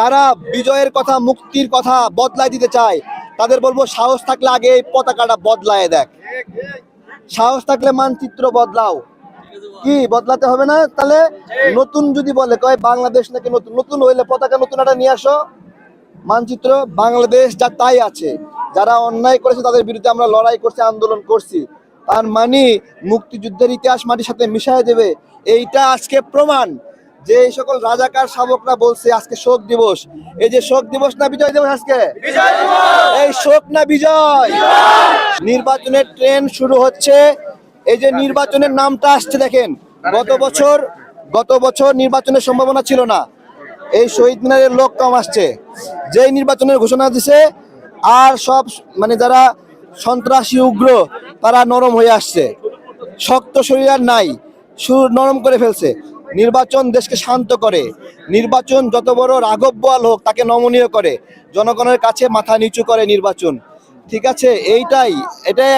যারা বিজয়ের কথা মুক্তির কথা বদলাই দিতে চায় তাদের বলবো সাহস থাকলে আগে এই পতাকাটা বদলায় দেখ, সাহস থাকলে মানচিত্র বদলাও। কি বদলাতে হবে না? তাহলে নতুন যদি বলে কয় বাংলাদেশ নাকি নতুন, নতুন হইলে পতাকা নতুন একটা নিয়ে আসো। মানচিত্র বাংলাদেশ যা তাই আছে, যারা অন্যায় করেছে তাদের বিরুদ্ধে আমরা লড়াই করছি, আন্দোলন করছি, তার মানে মুক্তিযুদ্ধের ইতিহাস মাটির সাথে মিশায় দেবে। এইটা আজকে প্রমাণ যে এই সকল রাজাকার শাবকরা বলছে আজকে শোক দিবস। এই যে শোক দিবস না বিজয় দিবস আজকে? এই শোক না বিজয়? নির্বাচনের ট্রেন শুরু হচ্ছে। এই যে নির্বাচনের নামটা আসছে দেখেন, গত বছর নির্বাচনের সম্ভাবনা ছিল না, এই শহীদ মিনারের লোক কম আসছে। যেই নির্বাচনের ঘোষণা দিছে আর সব মানে যারা সন্ত্রাসী উগ্র তারা নরম হয়ে আসছে, শক্ত শরীর আর নাই, সুর নরম করে ফেলছে। নির্বাচন দেশকে শান্ত করে, নির্বাচন যত বড় রাঘব বোয়াল হোক তাকে নমনীয় করে, জনগণের কাছে মাথা নিচু করে নির্বাচন। ঠিক আছে, এটাই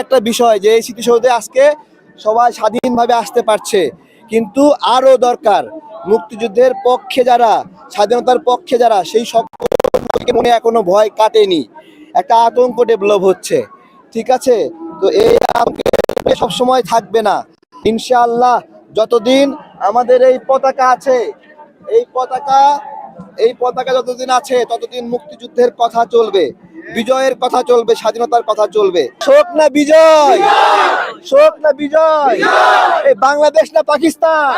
একটা বিষয় যে এই স্মৃতিসৌধে আজকে সবাই স্বাধীনভাবে আসতে পারছে। কিন্তু আরো দরকার, মুক্তিযুদ্ধের পক্ষে যারা, স্বাধীনতার পক্ষে যারা, সেই সকলকে মনে এখনো ভয় কাটেনি, একটা আতঙ্ক ডেভেলপ হচ্ছে। ঠিক আছে, তো এই আতঙ্ক সবসময় থাকবে না ইনশাআল্লাহ। যতদিন আমাদের এই পতাকা আছে, এই পতাকা যতদিন আছে ততদিন মুক্তিযুদ্ধের কথা চলবে, বিজয়ের কথা চলবে, স্বাধীনতার কথা চলবে। শোক না বিজয়? শোক না বিজয়? এই বাংলাদেশ না পাকিস্তান?